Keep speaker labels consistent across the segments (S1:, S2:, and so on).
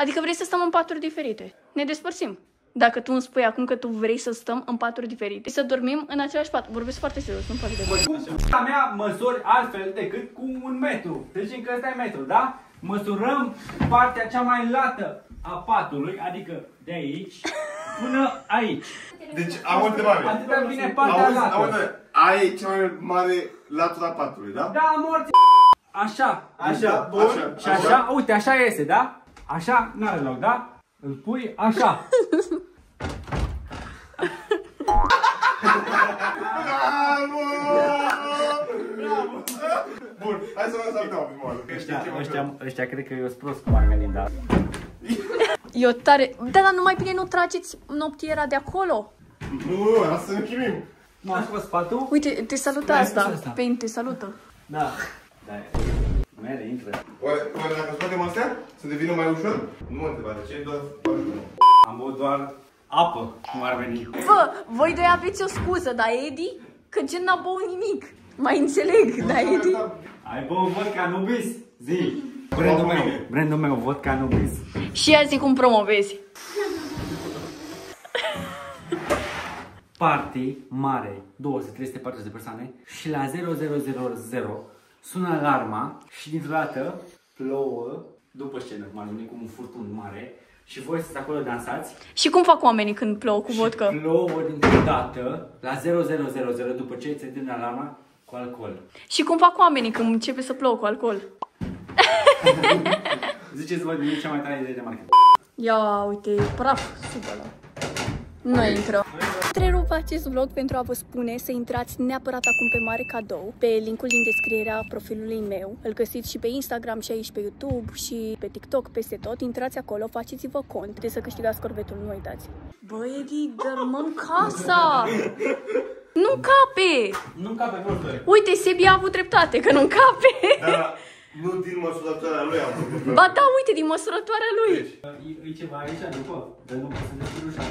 S1: Adică vrei să stăm în paturi diferite. Ne despărțim. Dacă tu îmi spui acum că tu vrei să stăm în paturi diferite, să dormim în același pat. Vorbesc foarte serios, nu poate de voi.
S2: Cum p***a mea măsori altfel decât cu 1 metru? Să zicem că ăsta e metru, da? Măsurăm partea cea mai lată a patului, adică de aici până aici.
S3: Deci am o întrebare.
S2: Atâta vine partea lată.
S3: Ai cea mai mare latura patului, da?
S2: Da, morți. Așa.
S3: Așa,
S2: bun.
S3: așa,
S2: Și așa, uite, așa iese, da? Așa n-are loc, da? Îl pui așa.
S3: Bun, hai să vă salutăm.
S2: Ăștia cred că eu sunt prost cum ar veni, da.
S1: Eu tare... Da, dar numai bine nu trageți noptiera de acolo.
S3: Nu, lasă să ne chimim.
S2: Nu a scos patul?
S1: Uite, te salută asta. Pain te salută.
S2: Da. Mere, intră.
S3: Oare dacă scoatem astea, să devină mai ușor? Nu mă întreba, de ce? Doar...
S2: Am băut doar apă, cum ar veni.
S1: Bă, voi doi aveți o scuză, dar Edi, că gen n-a băut nimic. Mai înțeleg, da, Edi?
S2: Ai băut vodka Nubis? Zi! Brandul meu, vodka Nubis.
S1: Și ia zi cum promovezi.
S2: Party mare, 200, 300, 400 de persoane și la 0000 sună alarma și dintr-o dată plouă după scenă, cum ar veni cu un furtun mare și voi sunteți acolo dansați.
S1: Și cum fac oamenii când plouă cu vodcă?
S2: Plouă dintr-o dată la 0000 după ce se termină alarma cu alcool.
S1: Și cum fac oamenii când începe să plouă cu alcool?
S2: Ziceți voi de cea mai tare idee de marketing.
S1: Ia uite, praf, sub ăla. Nu intră. Întrerup acest vlog pentru a vă spune să intrați neapărat acum pe Mare Cadou, pe linkul din descrierea profilului meu. Îl găsiți și pe Instagram și aici pe YouTube și pe TikTok, peste tot. Intrați acolo, faceți-vă cont de să câștigați corvetul, nu uitați. Bă, Edi, dărâmăm casa! Nu cape!
S3: Nu cape, proste.
S1: Uite, Sebi a avut dreptate, că nu cape!
S3: Dar nu din măsurătoarea lui am făcut.
S1: Ba da, uite, din măsurătoarea lui!
S2: E ceva aici, după? Dar nu poți să deschizi ușa.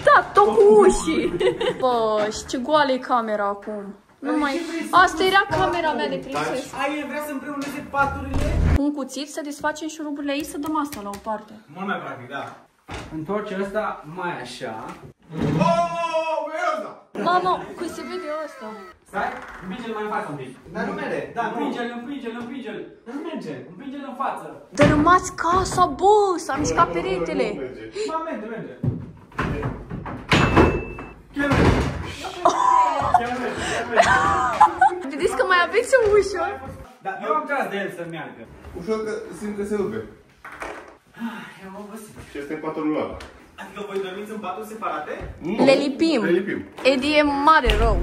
S1: Da, tot cu ușii! Bă, și ce goală e camera acum. Nu mai... Asta era camera mea de prințesă.
S2: Ai, vrea să împreuneze paturile?
S1: Cu un cuțit să desfacem șuruburile aici, să dăm asta la o parte.
S2: Mult mai practic, da. Întorce ăsta mai așa.
S3: Oh, băi ăsta!
S1: Mamă, cum se vede asta?
S2: Stai, împinge-l mai în față un pic. Dar nu merge. Da, împinge-l. Nu merge, împinge-l în față.
S1: Dărâmați casa, bă, s-a mișcat peretele.
S2: Ba, merge.
S1: Vedeți că mai aveți o ușă?
S2: Da, eu am tras de el să meargă.
S3: Ușor că simt că se rupe.
S2: I-am obosit.
S3: Și ăsta e patul ăla.
S2: Adică voi dormiți în paturi separate?
S1: Le lipim.
S3: Le lipim.
S1: Edi e mare rău.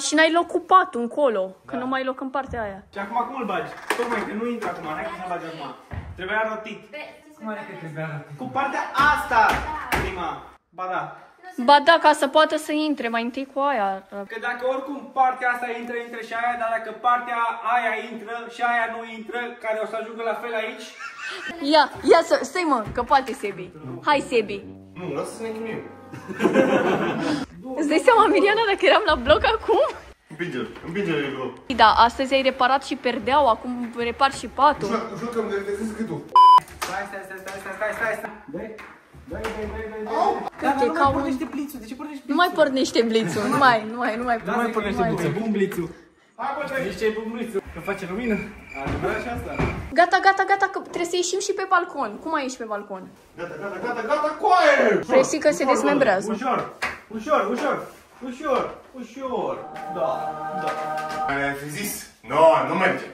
S1: Și n-ai loc cu patul încolo, că nu mai ai loc în partea aia.
S2: Și acum cum îl bagi? Tocmai că nu intră acum, n-ai cum să-l bagi acum. Trebuia rotit. Cum are că trebuia rotit? Cu partea asta, prima. Ba da.
S1: Ba da, ca să poată să intre mai întâi cu aia.
S2: Că dacă oricum partea asta intră și aia, dar dacă partea aia intră și aia nu intră, care o să ajungă la fel aici.
S1: Ia să, stai mă, că poate Sebi. Hai Sebi.
S3: Nu, lasă să ne chimim.
S1: Îți dai seama, Miriana, dacă eram la bloc acum?
S3: Împinge-l, bro.
S1: Da, astăzi ai reparat și perdeaua, acum repar și patul.
S3: Ușor că îmi detectezi cât tu.
S2: Stai. Dai.
S1: Uite, ca un...
S2: blițul, de ce pornești blițul?
S1: Nu mai pornește blițul, nu mai
S2: pornește blițul, bun blițul. Hai bă, zici ce e bun blițul, că face lumină. Adevărat și asta.
S1: Gata, că trebuie să ieșim și pe balcon. Cum ai ieși pe balcon?
S3: Gata, coaie!
S1: Presi că se desmembrează.
S2: Ușor. Da.
S3: Ai fi zis? Nu merge.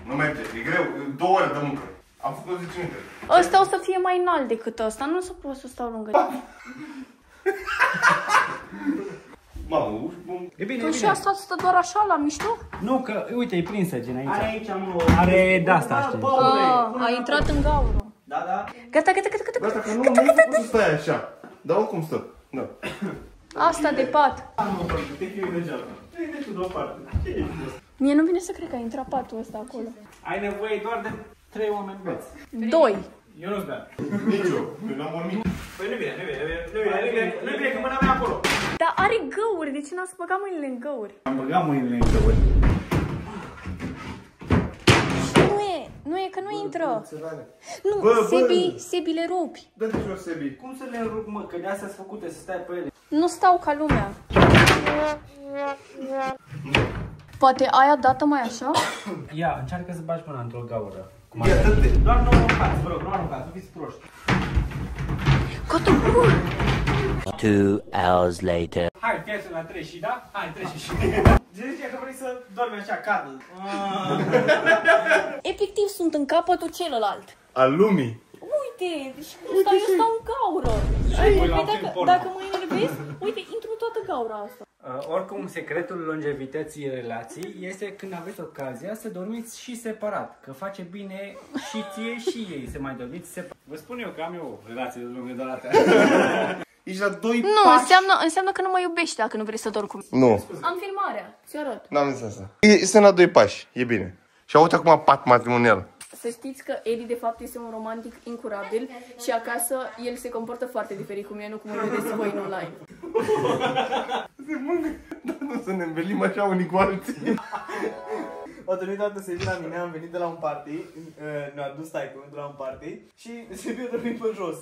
S3: Nu merge, e greu, 2 ore de muncă. Am făcut 10 minute.
S1: Ăsta o să fie mai înalt decât ăsta, nu o să pot să stau lângă tine.
S3: Mamă,
S2: E bine,
S1: Tu și asta stă doar așa, la mișto?
S2: Nu, că, uite, e prinsă gen aici. Are de-asta, știi.
S1: A intrat în gaură.
S2: Da.
S1: Gata.
S3: Gata, că nu pot să stai așa. Dar oricum stă. Da.
S1: Asta de pat.
S2: Te chiui degeaba. Te tu deoparte.
S1: Mie nu vine să cred că a intrat patul ăsta acolo.
S2: Ai nevoie doar de 3 oameni beți.
S1: 2.
S2: Eu nu-ți bea.
S3: Nici eu n-am dormit.
S2: Păi nu vine, că mâna mea acolo.
S1: Dar are găuri, de ce n-ați băgat mâinile în găuri?
S2: Am băgat mâinile în găuri.
S1: Nu e că nu intră.
S3: Țărane.
S1: Nu, Sebi le rupi.
S3: Dă-te jos, Sebi.
S2: Cum să le rup, mă? Că de astea sunt făcute, să stai pe ele.
S1: Nu stau ca lumea. Poate aia dată mai așa?
S2: Ia, încearcă să bagi până într-o gaură.
S3: Ia, dă-te.
S2: Doar nu aruncați, vă rog, nu aruncați, nu fiți proști.
S1: Gata, bun!
S4: 2 hours later.
S2: Hai, fii la 3 și da? Hai, 3 și. Zicea că vrei să dormi așa, cadă.
S1: Efectiv sunt în capătul celălalt.
S3: Al lumii.
S1: Uite, deci eu stau în gaură. Și dacă mâinile vezi, uite, intru în toată gaura asta.
S2: Oricum, secretul longevității relației este când aveți ocazia să dormiți și separat. Că face bine și ție și ei să mai dormiți separat. Vă spun eu că am eu o relație de lungă durată.
S3: Ești la 2
S1: Nu,
S3: pași.
S1: înseamnă că nu mă iubești dacă nu vrei să dormi cu mine.
S3: Nu.
S1: Am filmarea, ți arăt.
S3: N-am zis asta. Este la 2 pași. E bine. Și uite acum pat matrimonial.
S1: Să știți că Eddie de fapt este un romantic incurabil și acasă el se comportă foarte diferit cu mine, nu cum îl vedeți voi în online.
S3: Se mângă. Dar nu să ne învelim așa unii cu alții.
S5: O venit toată Sebi la mine, am venit de la un party, ne-a dus taică de la un party și Sebi a dormit pe jos.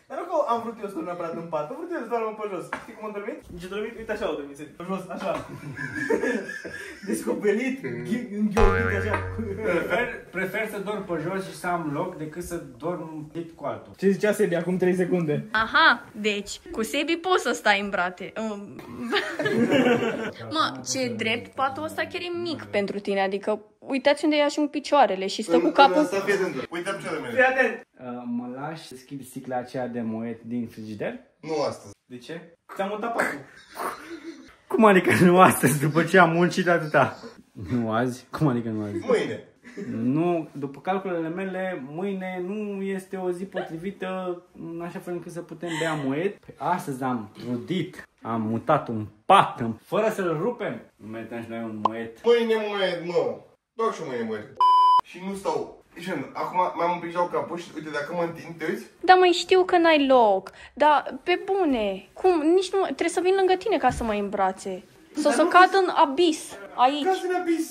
S5: Dar nu că am vrut eu să dorm neapărat în pat, am vrut eu să dorm pe jos. Știi cum am dormit? Nici a dormit, uite așa a dormit Sebi, pe jos, așa. Descoperit, înghiorit așa.
S2: Prefer să dorm pe jos și să am loc decât să dorm cu altul.
S5: Ce zicea Sebi acum 3 secunde?
S1: Aha, deci cu Sebi poți să stai în brate. Mă, ce drept, patul ăsta chiar e mic pentru tine, adică uitați unde ajung picioarele și stă cu capul...
S3: Uite picioarele mele.
S5: Fii atent!
S2: Mă lași să schimbi sticla aceea de moet din frigider?
S3: Nu astăzi.
S2: De ce?
S5: Ți-am mutat patul.
S2: Cum adică nu astăzi, după ce am muncit atâta? Nu azi? Cum adică nu azi?
S3: Mâine.
S2: Nu, după calculele mele, mâine nu este o zi potrivită în așa fel încât să putem bea moet. Astăzi am trudit, am mutat un pat, fără să-l rupem. Nu merităm și noi un moet.
S3: Mâine moet, mă. Dau și mâine moet. Și nu stau. Acum mi-am împingeau capul și uite, dacă mă întind, te uiți?
S1: Da, mai știu că n-ai loc, dar pe bune, cum, nici nu, trebuie să vin lângă tine ca să mă îmbrațe. Sau să cad în abis, aici.
S3: Caz în abis.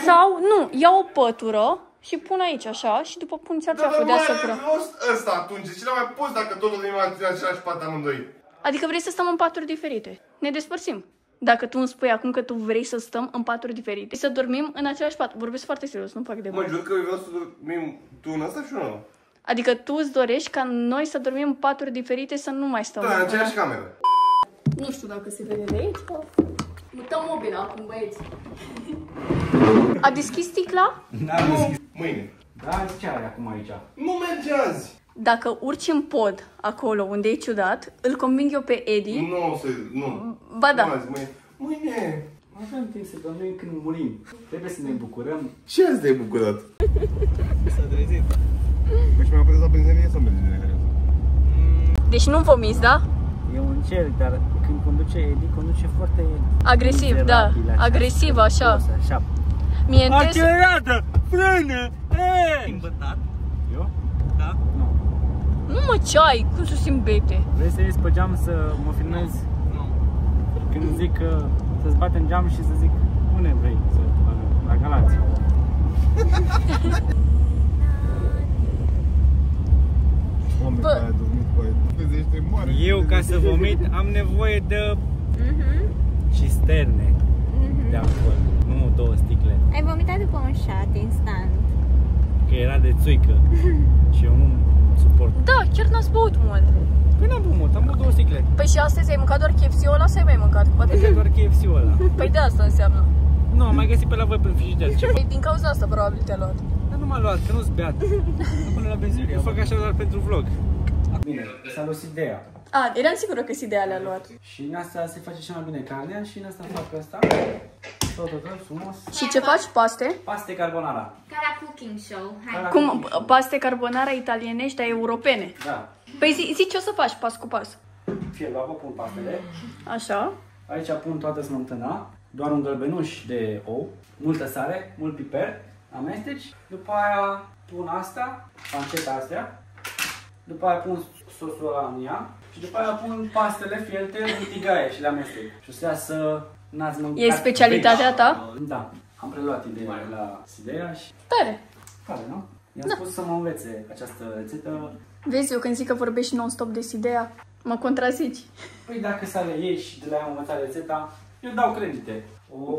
S1: Sau, nu, iau o pătură și pun aici, așa, și după pun țeafă deasupra.
S3: Dar mai rost ăsta atunci, ce mai poți dacă tot dormim în același pat amândoi?
S1: Adică vrei să stăm în paturi diferite. Ne despărțim. Dacă tu îmi spui acum că tu vrei să stăm în paturi diferite, să dormim în același pat. Vorbesc foarte serios, nu fac de
S3: Mă jur că eu vreau să dormim tu în asta și eu.
S1: Adică tu îți dorești ca noi să dormim în paturi diferite, să nu mai stăm.
S3: Da, în aceeași cameră.
S1: Nu știu dacă se vede de aici, că... Mutăm mobila acum, băieți. A deschis sticla?
S2: Da, am deschis.
S3: Mâine.
S2: Da, zicea aia acum aici.
S3: Nu merge azi.
S1: Dacă urci în pod, acolo unde e ciudat, îl conving eu pe Eddie.
S3: Nu.
S1: Ba da.
S3: Nu azi, mâine.
S2: Avem timp să dormim când murim. Trebuie să ne bucurăm.
S3: Ce azi te-ai bucurat?
S5: S-a trezit.
S3: Păi și mi-a apărut la benzinărie sau benzinărie?
S1: Deci nu vomiți, da?
S2: E un cer, dar când conduce Eddie, conduce foarte...
S1: Agresiv, da. Agresiv, așa.
S2: Așa.
S1: Mie
S2: Accelerată! Frână!
S5: Îmbătat?
S2: Eu?
S5: Da?
S2: Nu.
S1: Nu mă, ce ai? Cum să simt bete?
S2: Vrei să ies pe geam să mă filmezi?
S5: Nu.
S2: Când zic că să-ți bate în geam și să zic unde vrei să la Galați. Eu, ca să vomit, am nevoie de cisterne de alcool, nu 2 sticle.
S6: Ai vomitat după un shot instant.
S2: Că era de țuică și eu nu suport.
S1: Da, chiar n-ați băut mult.
S2: Păi n-am băut mult, am băut 2 sticle.
S1: Păi și astăzi ai mâncat doar KFC-ul ăla sau ai mai mâncat? Poate
S2: E doar KFC-ul ăla.
S1: Păi de asta înseamnă.
S2: Nu, am mai găsit pe la voi pe frigider. Ce
S1: Păi din cauza asta probabil te-a luat.
S2: Dar nu m-a luat, că nu-s beat. Nu până la benzinărie. Eu fac așa doar pentru vlog. Bine, s-a luat ideea.
S1: A, eram sigură că ideea le-a luat.
S2: Și în asta se face cel mai bine carnea și în asta fac asta. Tot frumos.
S1: Și ce faci? Paste?
S2: Paste carbonara.
S6: Ca la cooking show. Hai.
S1: Cum? Paste carbonara italienești, dar europene.
S2: Da.
S1: Păi zi ce o să faci pas cu pas.
S2: Fie la apă pun pastele.
S1: Așa.
S2: Aici pun toată smântâna. Doar un gălbenuș de ou. Multă sare, mult piper. Amesteci. După aia pun asta, panceta astea. După aia pun sosul ăla în ea. Și după aia pun pastele fielte în tigaie și le amestec. Și o să iasă n-ați mâncat.
S1: E specialitatea ta?
S2: Da. Am preluat ideea la Sidea și...
S1: Tare.
S2: Tare, nu? I-am spus să mă învețe această rețetă.
S1: Vezi, eu când zic că vorbești non-stop de Sidea, mă contrazici.
S2: Păi dacă să ale iei și de la ea am învățat rețeta, eu dau credite. O,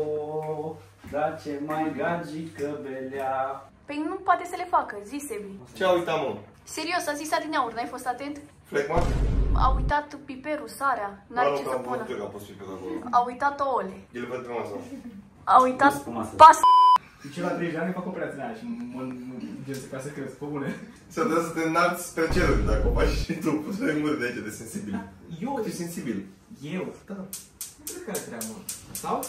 S2: da ce mai gagică belea.
S1: Păi nu poate să le facă, zi Sebi.
S3: Ce-a uitat, mă?
S1: Serios, a zis adineauri, n-ai fost atent?
S3: Flecma?
S1: A uitat piperul, sarea, n-are ce să pună. A uitat ouăle.
S3: El văd pe masă.
S1: A uitat pas.
S5: Și la 30 de ani fac operația aia și mă gen ca să cresc, pe bune.
S3: Să trebuie să te înalți spre ceruri dacă o faci și tu, poți să ai muri de aici de sensibil.
S5: Eu?
S3: Ești sensibil.
S5: Eu? Da. Nu cred că are treabă. Sau?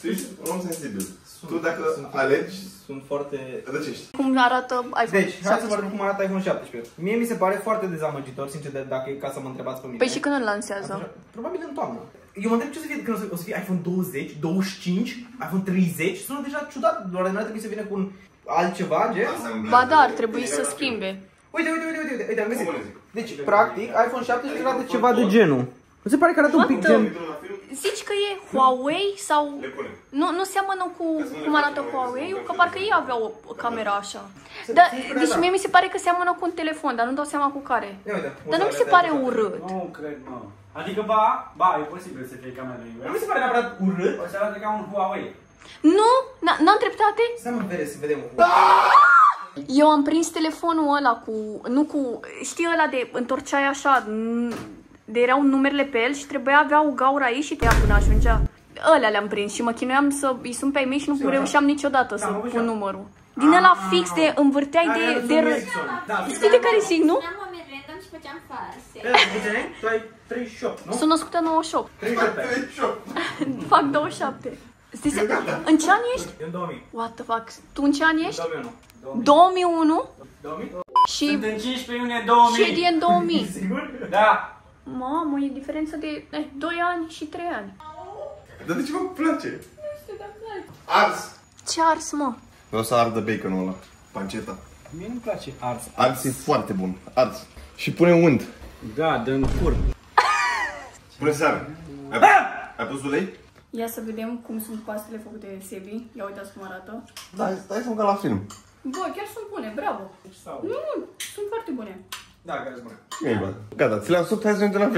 S3: Tu ești un om sensibil. Tu dacă alegi,
S5: sunt foarte...
S3: răcești.
S1: Cum arată iPhone
S5: Deci, hai să vă
S1: 17?
S5: arăt cum arată iPhone 17. Mie mi se pare foarte dezamăgitor, sincer, dacă e ca să mă întrebați pe mine.
S1: Păi și când îl lansează?
S5: Probabil în toamnă. Eu mă întreb ce o să fie, când o să fie iPhone 20, 25, iPhone 30, sună deja ciudat, doar nu ar trebui să vină cu un altceva, gen?
S1: Ba da, ar trebui să schimbe.
S5: Uite, am găsit. Deci, practic, iPhone 17 arată ceva de genul. Nu se pare că arată un pic gen...
S1: Zici că e Huawei sau... Nu seamănă cu cum arată Huawei, că parcă ei aveau o cameră așa. Dar, deci mie mi se pare că seamănă cu un telefon, dar nu dau seama cu care. Dar nu mi se pare urât.
S2: Nu cred, mă. Adică, ba, e posibil să fie camera lui.
S5: Nu mi se pare neapărat urât.
S2: O să arate ca un Huawei.
S1: Nu? N-am dreptate?
S5: Stai mă, vede, să vedem.
S1: Eu am prins telefonul ăla cu... Nu cu... Știi ăla de întorceai așa... De erau numerele pe el și trebuia avea o gaură aici și tăia până ajungea. Ălea le-am prins și mă chinuiam să îi sun pe ai mei și nu reușeam niciodată să pun numărul. Din ăla fix de învârteai de știi de care zic, nu?
S6: Eram oameni random și făceam farse.
S5: Tu ai 38, nu?
S1: Sunt născută în 98.
S3: 38.
S1: Fac 27. În ce an ești?
S5: În 2000.
S1: What the fuck? Tu în ce an ești?
S5: 2001.
S1: 2001?
S5: 2000?
S1: Și
S2: Sunt în 15 iunie 2000.
S1: Shady în 2000.
S5: Sigur?
S2: Da.
S1: Mamă, e diferență de 2 ani și 3 ani.
S3: Dar de ce vă place? Ars!
S1: Ce ars, mă?
S3: Vreau să ardă baconul ăla. Panceta.
S2: Mie nu-mi place ars.
S3: Ars e foarte bun. Ars. Și pune unt.
S2: Da, dă-n cur.
S3: Pune sare. Ai pus ulei?
S1: Ia să vedem cum sunt pastele făcute de Sebi. Ia uitați cum arată.
S3: Da, stai să mă ca la film.
S1: Bă, chiar sunt bune, bravo. Nu, sunt foarte bune.
S5: Da, care-s bune.
S3: Bine, bă. Gata, ți le-am subt, hai să ne uităm la film.